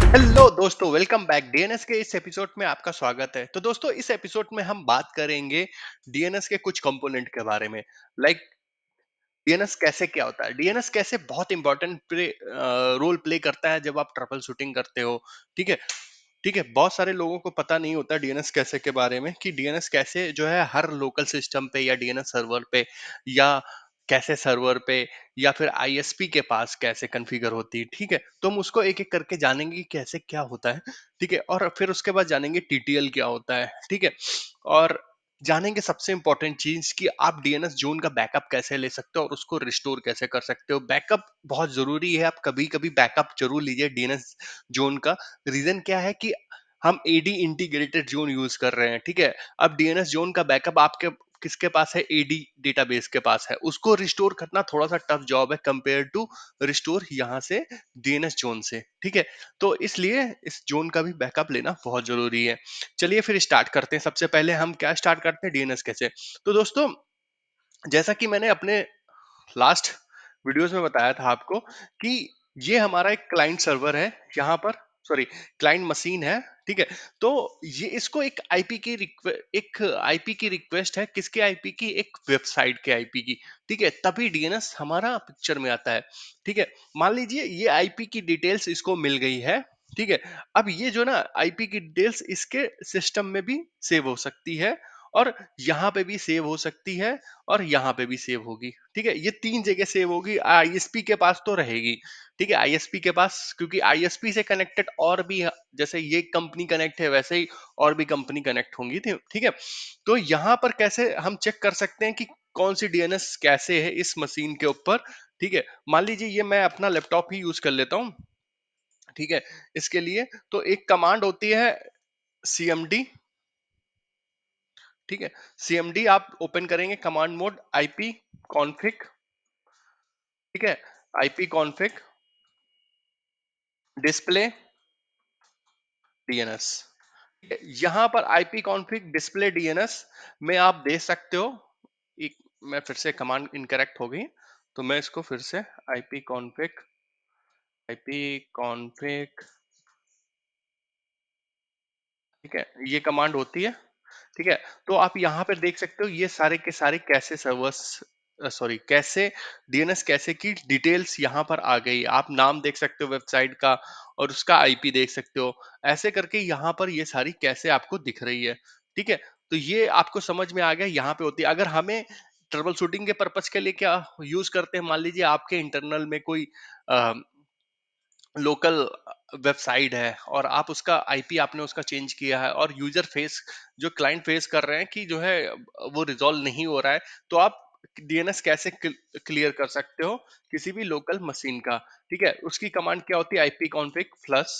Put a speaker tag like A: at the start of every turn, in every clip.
A: Hello दोस्तों, welcome back. DNS के इस एपिसोड में आपका स्वागत है। तो दोस्तों, इस एपिसोड में हम बात करेंगे डीएनएस के कुछ कंपोनेंट के बारे में। लाइक डीएनएस कैसे क्या होता है, डीएनएस कैसे बहुत इंपॉर्टेंट रोल प्ले करता है जब आप ट्रबल शूटिंग करते हो। ठीक है। ठीक है, बहुत सारे लोगों को पता नहीं होता डीएनएस कैसे के बारे में, कि डीएनएस कैसे जो है हर लोकल सिस्टम पे या डीएनएस सर्वर पे या कैसे सर्वर पे या फिर आईएसपी के पास कैसे कॉन्फ़िगर होती है। ठीक है, तो हम उसको एक एक करके जानेंगे कि कैसे क्या होता है। ठीक है, और फिर उसके बाद जानेंगे टीटीएल क्या होता है। ठीक है, और जानेंगे सबसे इंपॉर्टेंट चीज कि आप डीएनएस जोन का बैकअप कैसे ले सकते हो और उसको रिस्टोर कैसे कर सकते हो। बैकअप बहुत जरूरी है, आप कभी कभी बैकअप जरूर लीजिए डीएनएस जोन का। रीजन क्या है कि हम एडी इंटीग्रेटेड जोन यूज कर रहे हैं। ठीक है, अब डीएनएस जोन का बैकअप आपके किसके पास है, एडी डेटाबेस के पास है। उसको रिस्टोर करना थोड़ा सा टफ जॉब है कंपेयर टू रिस्टोर यहाँ से डीएनएस जोन से। ठीक है, तो इसलिए इस जोन का भी बैकअप लेना बहुत जरूरी है। चलिए फिर स्टार्ट करते हैं। सबसे पहले हम क्या स्टार्ट करते हैं, डीएनएस कैसे। तो दोस्तों, जैसा कि मैंने अपने लास्ट वीडियोस में बताया था आपको कि ये हमारा एक क्लाइंट सर्वर है यहाँ पर, सॉरी, क्लाइंट मशीन है। ठीक है, तो ये इसको एक आईपी की रिक्वेस्ट है, किसके आईपी की, एक वेबसाइट के आईपी की। ठीक है, तभी डीएनएस हमारा पिक्चर में आता है। ठीक है, मान लीजिए ये आईपी की डिटेल्स इसको मिल गई है। ठीक है, अब ये जो ना आईपी की डिटेल्स इसके सिस्टम में भी सेव हो सकती है, और यहाँ पे भी सेव हो सकती है, और यहाँ पे भी सेव होगी। ठीक है, ये तीन जगह सेव होगी। आईएसपी के पास तो रहेगी। ठीक है, आईएसपी के पास, क्योंकि आईएसपी से कनेक्टेड और भी जैसे ये कंपनी कनेक्ट है वैसे ही और भी कंपनी कनेक्ट होंगी। ठीक है, तो यहाँ पर कैसे हम चेक कर सकते हैं कि कौन सी डीएनएस कैसे है इस मशीन के ऊपर। ठीक है, मान लीजिए ये मैं अपना लैपटॉप ही यूज कर लेता हूँ। ठीक है, इसके लिए तो एक कमांड होती है सीएमडी। ठीक है, सीएमडी आप ओपन करेंगे, कमांड मोड आईपी कॉन्फ़िग। ठीक है, आईपी कॉन्फ़िग डिस्प्ले डीएनएस। यहां पर आईपी कॉन्फ़िग डिस्प्ले डीएनएस में आप दे सकते हो एक, मैं फिर से कमांड इनकरेक्ट हो गई, तो मैं इसको फिर से आईपी कॉन्फ़िग। ठीक है, ये कमांड होती है। ठीक है, तो आप यहाँ पे देख सकते हो ये सारे के सारे कैसे सर्वर्स, सॉरी, कैसे डीएनएस कैसे की डिटेल्स यहाँ पर आ गई। आप नाम देख सकते हो वेबसाइट का, और उसका आईपी देख सकते हो। ऐसे करके यहाँ पर ये सारी कैसे आपको दिख रही है। ठीक है, तो ये आपको समझ में आ गया, यहाँ पे होती है। अगर हमें ट्रबल शूटिंग के पर्पज के लिए क्या यूज करते हैं, मान लीजिए आपके इंटरनल में कोई लोकल वेबसाइट है और आप उसका आईपी आपने उसका चेंज किया है, और यूजर फेस जो क्लाइंट फेस कर रहे हैं कि जो है वो रिजॉल्व नहीं हो रहा है, तो आप डीएनएस कैसे क्लियर कर सकते हो किसी भी लोकल मशीन का। ठीक है, उसकी कमांड क्या होती है, आईपी कॉन्फ़िग प्लस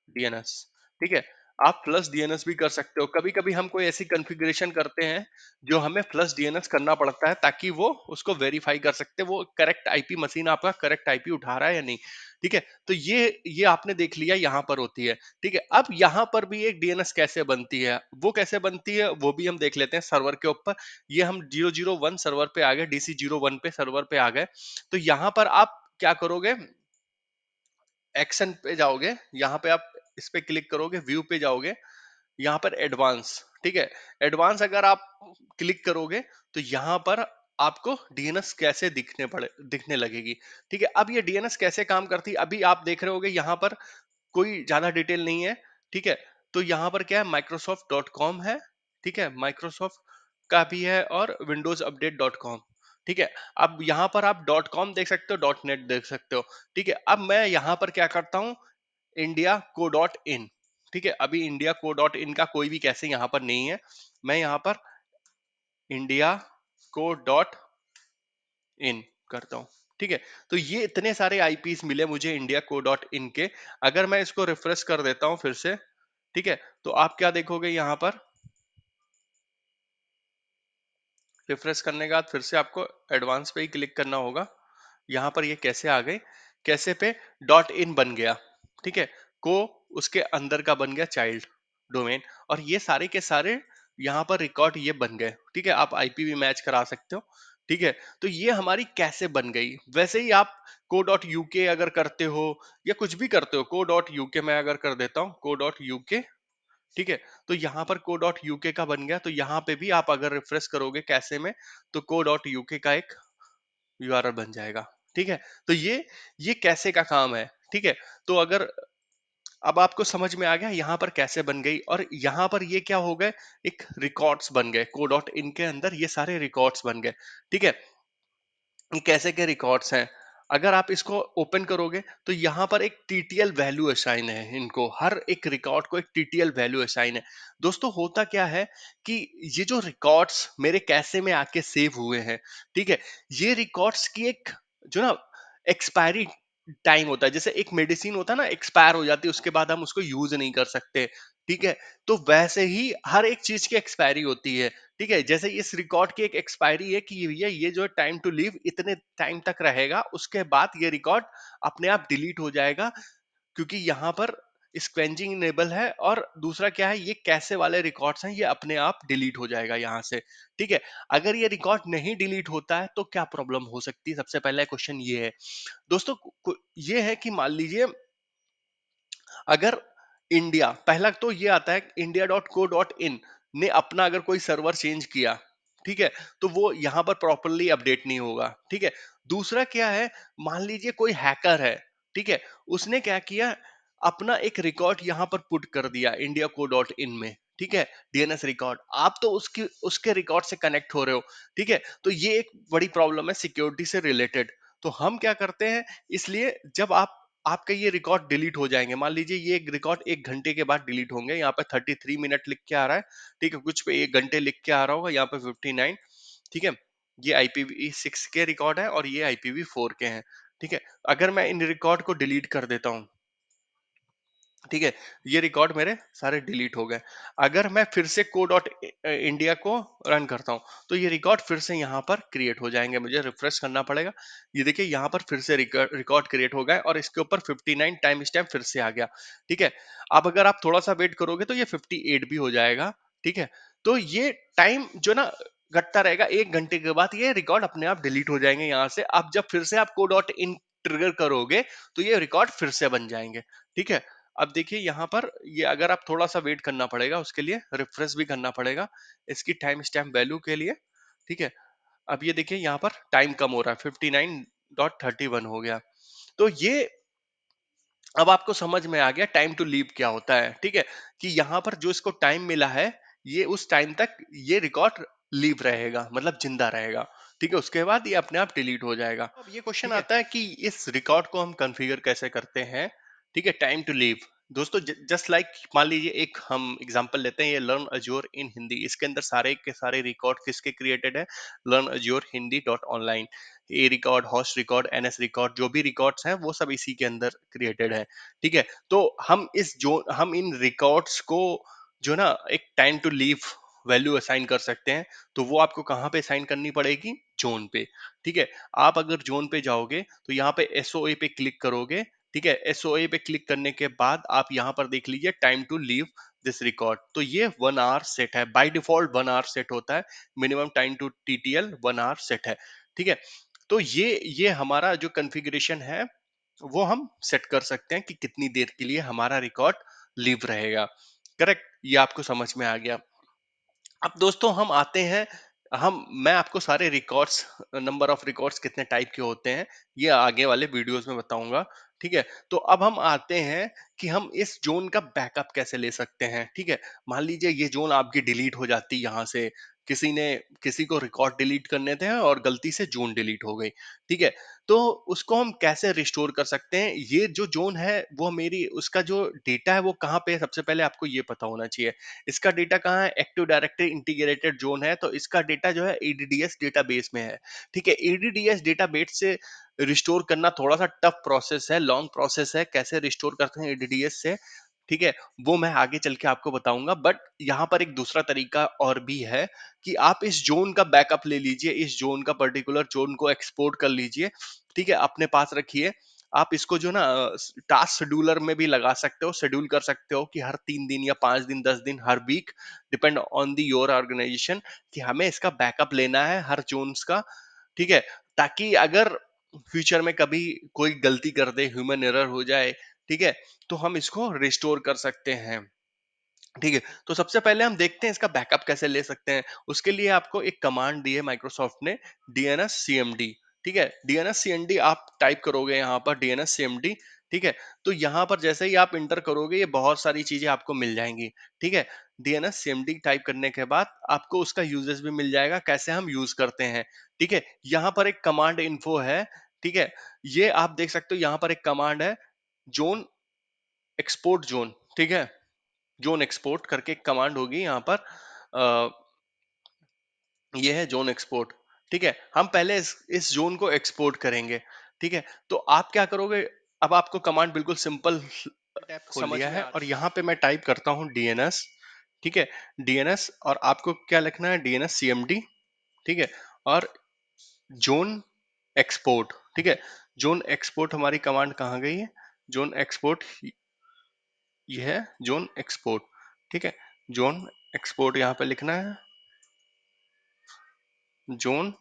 A: डीएनएस। ठीक है, आप प्लस डीएनएस भी कर सकते हो। कभी कभी हम कोई ऐसी कॉन्फ़िगरेशन करते हैं जो हमें प्लस डीएनएस करना पड़ता है, ताकि वो उसको वेरीफाई कर सकते हैं वो करेक्ट आईपी, मशीन आपका करेक्ट आईपी उठा रहा है या नहीं। ठीक है, तो ये आपने देख लिया, यहाँ पर होती है। ठीक है, अब यहाँ पर भी एक डीएनएस कैसे बनती है, वो कैसे बनती है वो भी हम देख लेते हैं सर्वर के ऊपर। ये हम 001 सर्वर पे आ गए, DC01 पे सर्वर पे आ गए। तो यहाँ पर आप क्या करोगे, एक्शन पे जाओगे, यहाँ पे आप इस पे क्लिक करोगे, व्यू पे जाओगे, यहाँ पर एडवांस। ठीक है, एडवांस अगर आप क्लिक करोगे तो यहाँ पर आपको डीएनएस कैसे दिखने लगेगी। ठीक है, अब ये डीएनएस कैसे काम करती है अभी आप देख रहे होगे, यहाँ पर कोई ज्यादा डिटेल नहीं है। ठीक है, तो यहाँ पर क्या है, microsoft.com है। ठीक है, माइक्रोसॉफ्ट का भी है, और विंडोज अपडेट डॉट कॉम। ठीक है, अब यहाँ पर आप डॉट कॉम देख सकते हो, डॉट नेट देख सकते हो। ठीक है, अब मैं यहाँ पर क्या करता हूँ, इंडिया को डॉट इन। ठीक है, अभी इंडिया को डॉट इन का कोई भी कैसे यहाँ पर नहीं है। मैं यहाँ पर इंडिया को डॉट इन करता हूँ। ठीक है, तो ये इतने सारे आईपीस मिले मुझे इंडिया को डॉट इन के। अगर मैं इसको रिफ्रेश कर देता हूँ फिर से, ठीक है, तो आप क्या देखोगे, यहाँ पर रिफ्रेश करने के बाद फिर से आपको एडवांस पे ही क्लिक करना होगा। यहाँ पर ये कैसे आ गए, कैसे पे डॉट इन बन गया। ठीक है, को उसके अंदर का बन गया चाइल्ड डोमेन, और ये सारे के सारे यहाँ पर रिकॉर्ड ये बन गए। ठीक है, आप आईपी भी मैच करा सकते हो। ठीक है? तो ये हमारी कैसे बन गई। वैसे ही आप co.uk अगर करते हो या कुछ भी करते हो, co.uk मैं अगर कर देता हूँ co.uk, ठीक है? तो यहाँ पर co.uk का बन गया, तो यहाँ पे भी आप अगर रिफ्रेश करोगे कैसे में, तो co.uk का एक यूआरएल बन जाएगा। ठीक है? तो ये कैसे का काम है। ठीक है? तो अगर अब आपको समझ में आ गया यहाँ पर कैसे बन गई, और यहाँ पर ये क्या हो गए, एक रिकॉर्ड्स बन गए, co.in के अंदर ये सारे रिकॉर्ड्स बन गए। ठीक है? ये कैसे के रिकॉर्ड्स हैं, अगर आप इसको ओपन करोगे तो यहाँ पर एक टीटीएल वैल्यू असाइन है, इनको हर एक रिकॉर्ड को एक टीटीएल वैल्यू असाइन है। दोस्तों होता क्या है कि ये जो रिकॉर्ड्स मेरे कैसे में आके सेव हुए हैं, ठीक है, ये रिकॉर्ड्स की एक जो ना एक्सपायरी टाइम होता है, जैसे एक मेडिसिन होता है ना, एक्सपायर हो जाती है उसके बाद हम उसको यूज नहीं कर सकते। ठीक है? तो वैसे ही हर एक चीज की एक्सपायरी होती है। ठीक है, जैसे इस रिकॉर्ड की एक एक्सपायरी है कि भैया ये जो टाइम टू लीव इतने टाइम तक रहेगा, उसके बाद ये रिकॉर्ड अपने आप डिलीट हो जाएगा, क्योंकि यहाँ पर स्क्वेंजिंग इनेबल है, और दूसरा क्या है, ये कैसे वाले रिकॉर्ड्स हैं, ये अपने आप डिलीट हो जाएगा यहाँ से। ठीक है? अगर ये रिकॉर्ड नहीं डिलीट होता है तो क्या प्रॉब्लम हो सकती है, सबसे पहला क्वेश्चन ये है दोस्तों। ये है कि मान लीजिए अगर इंडिया, पहला तो ये आता है india.co.in ने अपना अगर कोई सर्वर चेंज किया, ठीक है, तो वो यहाँ पर प्रॉपरली अपडेट नहीं होगा। ठीक है? दूसरा क्या है, मान लीजिए कोई हैकर है, ठीक है, उसने क्या किया, अपना एक रिकॉर्ड यहाँ पर पुट कर दिया इंडिया को डॉट इन में। ठीक है? डीएनएस रिकॉर्ड, आप तो उसकी उसके रिकॉर्ड से कनेक्ट हो रहे हो। ठीक है? तो ये एक बड़ी प्रॉब्लम है सिक्योरिटी से रिलेटेड। तो हम क्या करते हैं, इसलिए जब आपका ये रिकॉर्ड डिलीट हो जाएंगे, मान लीजिए ये रिकॉर्ड 1 घंटे के बाद डिलीट होंगे, यहाँ पे 33 मिनट लिख के आ रहा है। ठीक है, कुछ पे 1 घंटे लिख के आ रहा होगा, यहाँ पे 59। ठीक है, ये IPv6 के रिकॉर्ड है और ये IPv4 के हैं। ठीक है, अगर मैं इन रिकॉर्ड को डिलीट कर देता हूँ, ठीक है, ये रिकॉर्ड मेरे सारे डिलीट हो गए। अगर मैं फिर से को डॉट इंडिया को रन करता हूं, तो ये रिकॉर्ड फिर से यहाँ पर क्रिएट हो जाएंगे, मुझे रिफ्रेश करना पड़ेगा। ये देखिए यहाँ पर फिर से रिकॉर्ड क्रिएट हो गया, और इसके ऊपर 59 टाइम स्टैम्प फिर से आ गया। ठीक है, अब अगर आप थोड़ा सा वेट करोगे तो ये 58 भी हो जाएगा। ठीक है, तो ये टाइम जो ना घटता रहेगा, 1 घंटे के बाद ये रिकॉर्ड अपने आप डिलीट हो जाएंगे यहाँ से। अब जब फिर से आप को डॉट इन ट्रिगर करोगे, तो ये रिकॉर्ड फिर से बन जाएंगे। ठीक है, अब देखिए यहाँ पर ये अगर आप थोड़ा सा वेट करना पड़ेगा, उसके लिए रिफ्रेश भी करना पड़ेगा इसकी टाइम स्टैम्प वैल्यू के लिए। ठीक है, अब ये देखिए यहाँ पर टाइम कम हो रहा है, 59.31 हो गया। तो ये अब आपको समझ में आ गया टाइम टू लीव क्या होता है। ठीक है, कि यहाँ पर जो इसको टाइम मिला है, ये उस टाइम तक ये रिकॉर्ड लीव रहेगा, मतलब जिंदा रहेगा। ठीक है, उसके बाद ये अपने आप डिलीट हो जाएगा। अब ये क्वेश्चन
B: ठीक है।
A: आता है कि इस रिकॉर्ड को हम कॉन्फ़िगर कैसे करते हैं। ठीक है, टाइम टू लीव, दोस्तों जस्ट लाइक मान लीजिए एक हम एग्जांपल लेते हैं, ये लर्न अज्योर इन हिंदी, इसके अंदर सारे के सारे रिकॉर्ड किसके क्रिएटेड है, learn Azure Hindi dot online. A record, host record, NS record, जो भी रिकॉर्ड्स हैं वो सब इसी के अंदर क्रिएटेड है। ठीक है, तो हम इन रिकॉर्ड्स को जो ना एक time to live value assign कर सकते हैं। तो वो आपको कहाँ पे असाइन करनी पड़ेगी, जोन पे। ठीक है, आप अगर जोन पे जाओगे तो यहाँ पे एसओए पे क्लिक करोगे। ठीक है, एसओए पे क्लिक करने के बाद आप यहाँ पर देख लीजिए time to live this record, तो ये 1 आवर सेट है, बाय डिफॉल्ट 1 आवर सेट होता है, minimum time to TTL 1 hour set है। ठीक है, तो ये हमारा जो कॉन्फ़िगरेशन है, वो हम सेट कर सकते हैं कि कितनी देर के लिए हमारा रिकॉर्ड लिव रहेगा। करेक्ट, ये आपको समझ में आ गया। अब दोस्तों हम आते हैं, हम मैं आपको सारे रिकॉर्ड्स, नंबर ऑफ रिकॉर्ड्स कितने टाइप के होते हैं, ये आगे वाले वीडियोस में बताऊंगा। ठीक है, तो अब हम आते हैं कि हम इस जोन का बैकअप कैसे ले सकते हैं। ठीक है, मान लीजिए ये जोन आपकी डिलीट हो जाती है, यहाँ से किसी ने किसी को रिकॉर्ड डिलीट करने थे और गलती से जोन डिलीट हो गई। ठीक है, तो उसको हम कैसे रिस्टोर कर सकते हैं, ये जो जोन है वो मेरी उसका जो डेटा है वो कहाँ पे है, सबसे पहले आपको ये पता होना चाहिए। इसका डेटा कहाँ है, एक्टिव डायरेक्टरी इंटीग्रेटेड जोन है, तो इसका डेटा जो है एडीडीएस डेटाबेस में है। ठीक है, एडीडीएस डेटाबेस से रिस्टोर करना थोड़ा सा टफ प्रोसेस है, लॉन्ग प्रोसेस है, कैसे रिस्टोर करते हैं एडीडीएस से। ठीक है, वो मैं आगे चल के आपको बताऊंगा, बट यहाँ पर एक दूसरा तरीका और भी है कि आप इस जोन का बैकअप ले लीजिए, इस जोन का पर्टिकुलर जोन को एक्सपोर्ट कर लीजिए। ठीक है, अपने पास रखिए। आप इसको जो ना टास्क शेड्यूलर में भी लगा सकते हो, शेड्यूल कर सकते हो कि हर 3 दिन या 5 दिन, 10 दिन, हर week, depend on the your organisation, कि हमें इसका बैकअप लेना है हर जोन्स का। ठीक है? ताकि अगर फ्यूचर में कभी कोई गलती कर दे, ह्यूमन एरर हो जाए, ठीक है? तो हम इसको रिस्टोर कर सकते हैं। ठीक है, तो सबसे पहले हम देखते हैं इसका बैकअप कैसे ले सकते हैं। उसके लिए आपको एक कमांड दी है माइक्रोसॉफ्ट ने, डीएनएस सीएमडी। ठीक है, डीएनएस सीएमडी आप टाइप करोगे यहाँ पर, डीएनएस सीएमडी। ठीक है, तो यहाँ पर जैसे ही आप इंटर करोगे ये बहुत सारी चीजें आपको मिल जाएंगी। ठीक है, डीएनएस सीएमडी टाइप करने के बाद आपको उसका यूजेस भी मिल जाएगा, कैसे हम यूज करते हैं। ठीक है, यहाँ पर एक कमांड इन्फो है। ठीक है, ये आप देख सकते हो, यहाँ पर एक कमांड है, जोन एक्सपोर्ट जोन। ठीक है, जोन एक्सपोर्ट करके एक कमांड होगी यहाँ पर। अ, ये है जोन एक्सपोर्ट। ठीक है, हम पहले इस जोन को एक्सपोर्ट करेंगे। ठीक है, तो आप क्या करोगे, अब आपको कमांड बिल्कुल सिंपल टैप खोल लिया है और यहाँ पे मैं टाइप करता हूँ डीएनएस। ठीक है, डीएनएस, और आपको क्या लिखना है, डीएनएस सीएमडी। ठीक है, और जोन एक्सपोर्ट। ठीक है, जोन एक्सपोर्ट हमारी कमांड कहाँ गई है, जोन एक्सपोर्ट, ये है जोन एक्सपोर्ट। ठीक है, जोन एक्सपोर्ट यहाँ पे लिखना है, जोन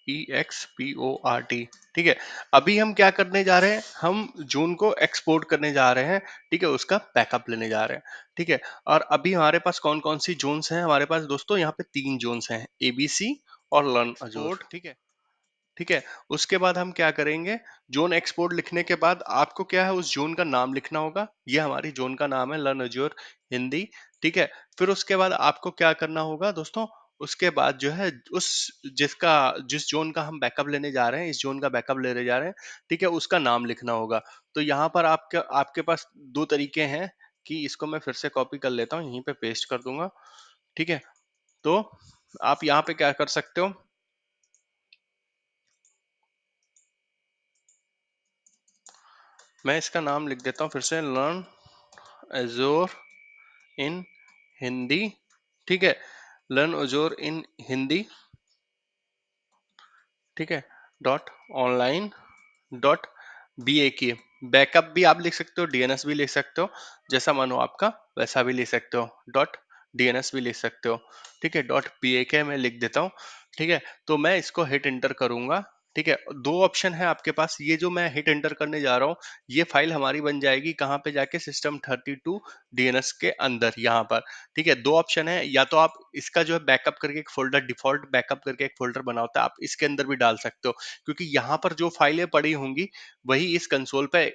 A: EXPORT। ठीक है, अभी हम क्या करने जा रहे हैं, हम जोन को एक्सपोर्ट करने जा रहे हैं। ठीक है, उसका बैकअप लेने जा रहे हैं। ठीक है, और अभी हमारे पास कौन कौन सी जोन्स हैं, हमारे पास दोस्तों यहाँ पे 3 जोन्स हैं, ABC और लर्न अजोर। ठीक है, ठीक है, उसके बाद हम क्या करेंगे, जोन एक्सपोर्ट लिखने के बाद आपको क्या है, उस जोन का नाम लिखना होगा। ये हमारी जोन का नाम है, लर्न अज्योर हिंदी। ठीक है, फिर उसके बाद आपको क्या करना होगा दोस्तों, उसके बाद जो है उस जिसका जिस जोन का हम बैकअप लेने जा रहे हैं, इस जोन का बैकअप लेने जा रहे हैं, ठीक है, उसका नाम लिखना होगा। तो यहाँ पर आपके आपके पास दो तरीके हैं, कि इसको मैं फिर से कॉपी कर लेता हूँ, यहीं पे पेस्ट कर दूंगा। ठीक है, तो आप यहाँ पे क्या कर सकते हो, मैं इसका नाम लिख देता हूँ फिर से, लर्न अजोर इन हिंदी। ठीक है, लर्न अजोर इन हिंदी। ठीक है, dot online dot BAK। Backup भी आप लिख सकते हो, डीएनएस भी लिख सकते हो, जैसा मानो आपका वैसा भी लिख सकते हो, डॉट डीएनएस भी लिख सकते हो। ठीक है, डॉट BAK मैं लिख देता हूँ। ठीक है, तो मैं इसको हिट एंटर करूंगा। ठीक है, दो ऑप्शन है आपके पास, ये जो मैं हिट एंटर करने जा रहा हूँ, ये फाइल हमारी बन जाएगी कहाँ पे जाके, system32 डीएनएस के अंदर यहाँ पर। ठीक है, दो ऑप्शन है, या तो आप इसका जो है बैकअप करके एक फोल्डर, डिफॉल्ट बैकअप करके एक फोल्डर बना होता है, आप इसके अंदर भी डाल सकते हो, क्योंकि यहाँ पर जो फाइलें पड़ी होंगी वही इस कंसोल पे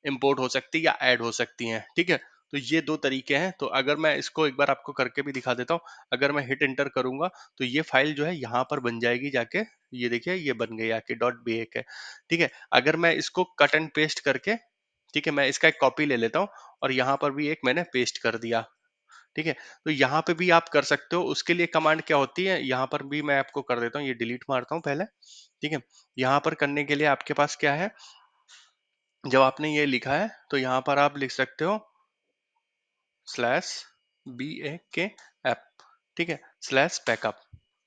A: इंपोर्ट हो सकती है या ऐड हो सकती हैं। ठीक है, तो ये दो तरीके हैं। तो अगर मैं इसको एक बार आपको करके भी दिखा देता हूँ, अगर मैं हिट एंटर करूंगा तो ये फाइल जो है यहाँ पर बन जाएगी जाके, ये देखिए ये बन गई आके, डॉट बी है। ठीक है, अगर मैं इसको कट एंड पेस्ट करके, ठीक है, मैं इसका एक कॉपी ले लेता हूँ और यहाँ पर भी एक मैंने पेस्ट कर दिया। ठीक है, तो यहाँ पे भी आप कर सकते हो। उसके लिए कमांड क्या होती है, यहाँ पर भी मैं आपको कर देता हूँ, ये डिलीट मारता हूँ पहले। ठीक है, यहाँ पर करने के लिए आपके पास क्या है, जब आपने ये लिखा है तो यहाँ पर आप लिख सकते हो स्लैश BAK ऐप। ठीक है, स्लैश बैकअप।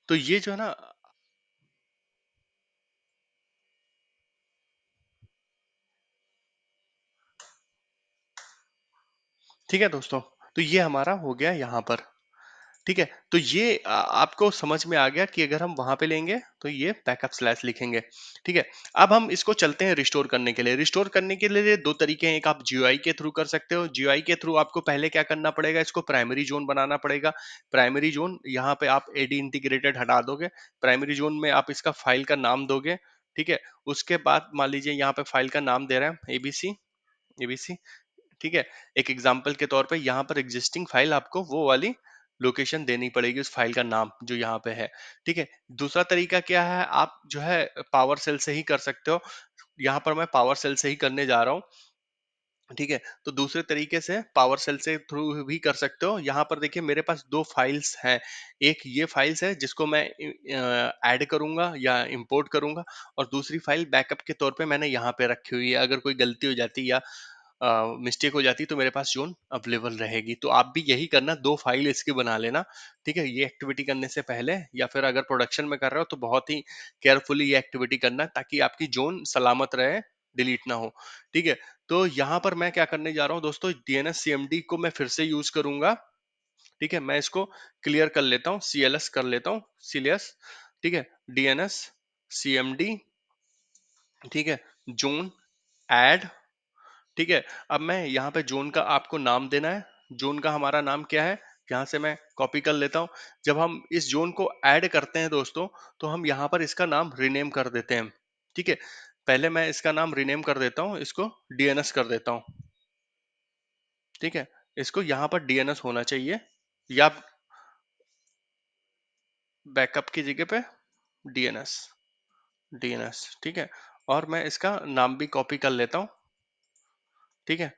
A: तो ये जो है ना, ठीक है दोस्तों, तो ये हमारा हो गया यहाँ पर। ठीक है, तो ये आपको समझ में आ गया कि अगर हम वहां पे लेंगे तो ये बैकअप स्लैश लिखेंगे। ठीक है, अब हम इसको चलते हैं रिस्टोर करने के लिए। रिस्टोर करने के लिए दो तरीके हैं, एक आप GUI के थ्रू कर सकते हो। GUI के थ्रू आपको पहले क्या करना पड़ेगा, इसको प्राइमरी जोन बनाना पड़ेगा। प्राइमरी जोन, यहाँ पे आप AD इंटीग्रेटेड हटा दोगे, प्राइमरी जोन में आप इसका फाइल का नाम दोगे। ठीक है, उसके बाद मान लीजिए यहाँ पे फाइल का नाम दे रहे हैं ABC, ABC। ठीक है, एक एग्जांपल के तौर पे यहाँ पर एग्जिस्टिंग फाइल आपको वो वाली लोकेशन देनी पड़ेगी, उस फाइल का नाम जो यहाँ पे है। ठीक है, दूसरा तरीका क्या है, आप जो है पावर सेल से ही कर सकते हो। यहाँ पर मैं पावर सेल से ही करने जा रहा हूँ। ठीक है, तो दूसरे तरीके से पावर सेल से थ्रू भी कर सकते हो। यहाँ पर देखिए मेरे पास दो फाइल्स हैं, एक ये फाइल्स है जिसको मैं ऐड करूंगा या इंपोर्ट करूंगा, और दूसरी फाइल बैकअप के तौर पे मैंने यहाँ पे रखी हुई है। अगर कोई गलती हो जाती या मिस्टेक हो जाती तो मेरे पास जोन अवेलेबल रहेगी। तो आप भी यही करना, दो फाइल इसकी बना लेना। ठीक है, ये एक्टिविटी करने से पहले, या फिर अगर प्रोडक्शन में कर रहे हो तो बहुत ही केयरफुली ये एक्टिविटी करना, ताकि आपकी जोन सलामत रहे, डिलीट ना हो। ठीक है, तो यहाँ पर मैं क्या करने जा रहा हूँ दोस्तों, DNS CMD को मैं फिर से यूज करूंगा। ठीक है, मैं इसको क्लियर कर लेता हूँ, CLS कर लेता हूँ, CLS। ठीक है, DNS CMD, ठीक है, जोन, ऐड, ठीक है। अब मैं यहाँ पे जोन का आपको नाम देना है। जोन का हमारा नाम क्या है, यहाँ से मैं कॉपी कर लेता हूँ। जब हम इस जोन को ऐड करते हैं दोस्तों, तो हम यहाँ पर इसका नाम रिनेम कर देते हैं, ठीक है। पहले मैं इसका नाम रिनेम कर देता हूँ, इसको DNS कर देता हूँ, ठीक है। इसको यहाँ पर DNS होना चाहिए, या बैकअप की जगह पे DNS, DNS, ठीक है। और मैं इसका नाम भी कॉपी कर लेता हूँ, ठीक है।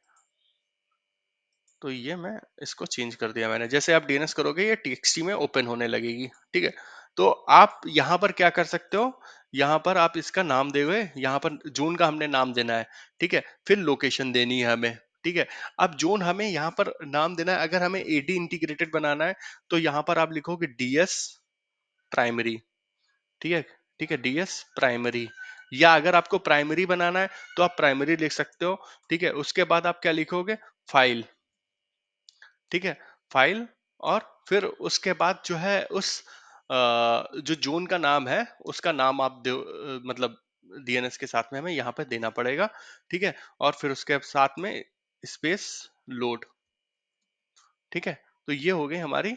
A: तो ये मैं इसको चेंज कर दिया मैंने। जैसे आप DNS करोगे ये TXT में ओपन होने लगेगी, ठीक है। तो आप यहाँ पर क्या कर सकते हो, यहाँ पर आप इसका नाम दोगे, यहाँ पर जोन का हमने नाम देना है, ठीक है। फिर लोकेशन देनी है हमें, ठीक है। अब जोन हमें यहाँ पर नाम देना है। अगर हमें AD इंटीग्रेटेड बनाना है, तो यहाँ पर आप लिखोगे DS प्राइमरी, ठीक है, ठीक है, DS प्राइमरी। या अगर आपको प्राइमरी बनाना है, तो आप प्राइमरी लिख सकते हो, ठीक है। उसके बाद आप क्या लिखोगे, फाइल, ठीक है, फाइल। और फिर उसके बाद जो है उस जो जोन का नाम है उसका नाम आप दो, मतलब DNS के साथ में हमें यहाँ पे देना पड़ेगा, ठीक है। और फिर उसके साथ में स्पेस लोड, ठीक है। तो ये हो गई हमारी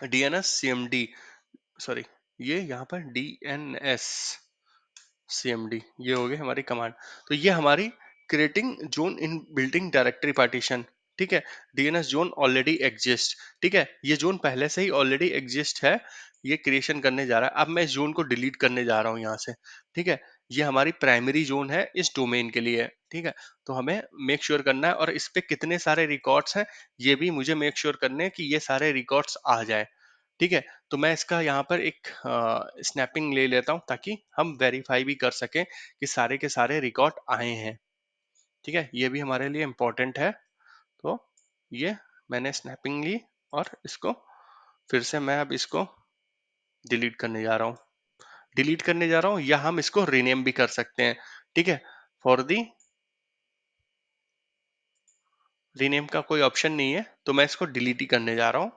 A: DNS CMD, सॉरी, ये यहाँ पर DNS CMD, ये हो गई हमारी कमांड। तो ये हमारी क्रिएटिंग जोन इन बिल्डिंग डायरेक्टरी पार्टीशन, ठीक है। DNS जोन ऑलरेडी एग्जिस्ट, ठीक है। ये जोन पहले से ही ऑलरेडी एग्जिस्ट है, ये क्रिएशन करने जा रहा है। अब मैं इस जोन को डिलीट करने जा रहा हूँ यहाँ से, ठीक है। ये हमारी प्राइमरी जोन है इस डोमेन के लिए, ठीक है। तो हमें मेक श्योर करना है, और इस पे कितने सारे रिकॉर्ड्स हैं ये भी मुझे मेक श्योर करने हैं कि ये सारे रिकॉर्ड्स आ जाए, ठीक है। तो मैं इसका यहाँ पर एक स्नैपिंग ले लेता हूँ, ताकि हम वेरीफाई भी कर सकें कि सारे के सारे रिकॉर्ड आए हैं, ठीक है। ये भी हमारे लिए इम्पोर्टेंट है। तो ये मैंने स्नैपिंग ली, और इसको फिर से मैं अब इसको डिलीट करने जा रहा हूँ, डिलीट करने जा रहा हूँ, या हम इसको रीनेम भी कर सकते हैं, ठीक है। फॉर दी रीनेम का कोई ऑप्शन नहीं है, तो मैं इसको डिलीट ही करने जा रहा हूँ,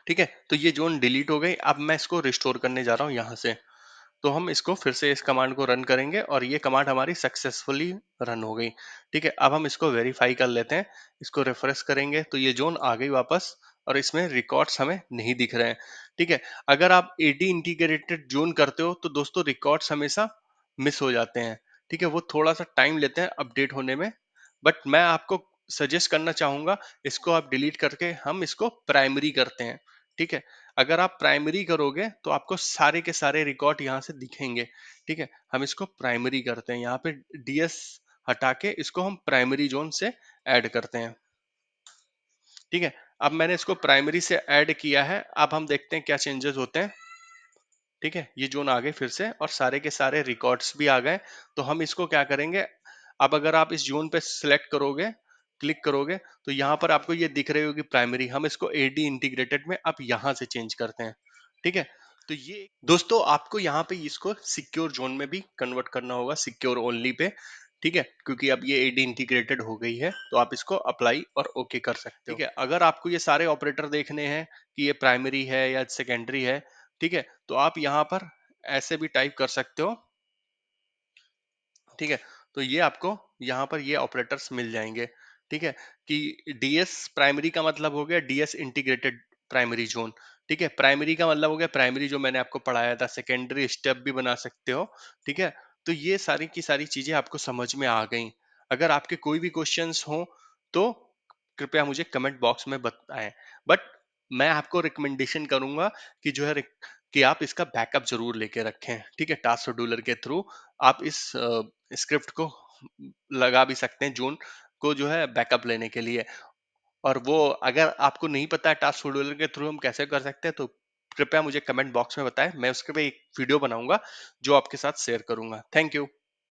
A: ठीक है। तो ये जोन डिलीट हो गई। अब मैं इसको रिस्टोर करने जा रहा हूँ यहाँ से। तो हम इसको फिर से इस कमांड को रन करेंगे, और ये कमांड हमारी सक्सेसफुली रन हो गई, ठीक है। अब हम इसको वेरीफाई कर लेते हैं, इसको रिफ्रेश करेंगे तो ये जोन आ गई वापस, और इसमें रिकॉर्ड्स हमें नहीं दिख रहे हैं, ठीक है। अगर आप AD इंटीग्रेटेड जोन करते हो, तो दोस्तों रिकॉर्ड्स हमेशा मिस हो जाते हैं, ठीक है। वो थोड़ा सा टाइम लेते हैं अपडेट होने में, बट मैं आपको सजेस्ट करना चाहूंगा, इसको आप डिलीट करके हम इसको प्राइमरी करते हैं, ठीक है। अगर आप प्राइमरी करोगे, तो आपको सारे के सारे रिकॉर्ड यहाँ से दिखेंगे, ठीक है। हम इसको प्राइमरी करते हैं, यहाँ पे DS हटा के इसको हम प्राइमरी जोन से ऐड करते हैं, ठीक है। अब मैंने इसको प्राइमरी से ऐड किया है। अब हम देखते हैं क्या चेंजेस होते हैं, ठीक है। ये जोन आ गए फिर से, और सारे के सारे रिकॉर्ड्स भी आ गए। तो हम इसको क्या करेंगे, अब अगर आप इस जोन पे सिलेक्ट करोगे, क्लिक करोगे, तो यहाँ पर आपको ये दिख रही होगी प्राइमरी। हम इसको AD इंटीग्रेटेड में अब यहाँ से चेंज करते हैं, ठीक है। तो ये दोस्तों आपको यहाँ पे इसको सिक्योर जोन में भी कन्वर्ट करना होगा, सिक्योर ओनली पे, ठीक है। क्योंकि अब ये AD इंटीग्रेटेड हो गई है, तो आप इसको अप्लाई और ओके कर सकते हो, ठीक है। अगर आपको ये सारे ऑपरेटर देखने हैं कि ये प्राइमरी है या सेकेंडरी है, ठीक है, तो आप यहाँ पर ऐसे भी टाइप कर सकते हो, ठीक है। तो ये आपको यहाँ पर ये ऑपरेटर्स मिल जाएंगे, ठीक है। कि DS प्राइमरी का मतलब हो गया DS इंटीग्रेटेड प्राइमरी जोन, ठीक है। प्राइमरी का मतलब हो गया प्राइमरी जो मैंने आपको पढ़ाया था, सेकेंडरी स्टेप भी बना सकते हो, ठीक है। तो ये सारी की सारी चीजें आपको समझ में आ गई। अगर आपके कोई भी क्वेश्चंस हो, तो कृपया मुझे कमेंट बॉक्स में बताएं। बट मैं आपको रिकमेंडेशन करूंगा कि जो है कि आप इसका बैकअप जरूर लेके रखें, ठीक है। टास्क शेड्यूलर के थ्रू आप इस स्क्रिप्ट को लगा भी सकते हैं, जोन को जो है बैकअप लेने के लिए। और वो अगर आपको नहीं पता है टास्क शेड्यूलर के थ्रू हम कैसे कर सकते हैं, तो कृपया मुझे कमेंट बॉक्स में बताएं। मैं उसके पे एक वीडियो बनाऊंगा जो आपके साथ शेयर करूंगा। Thank you.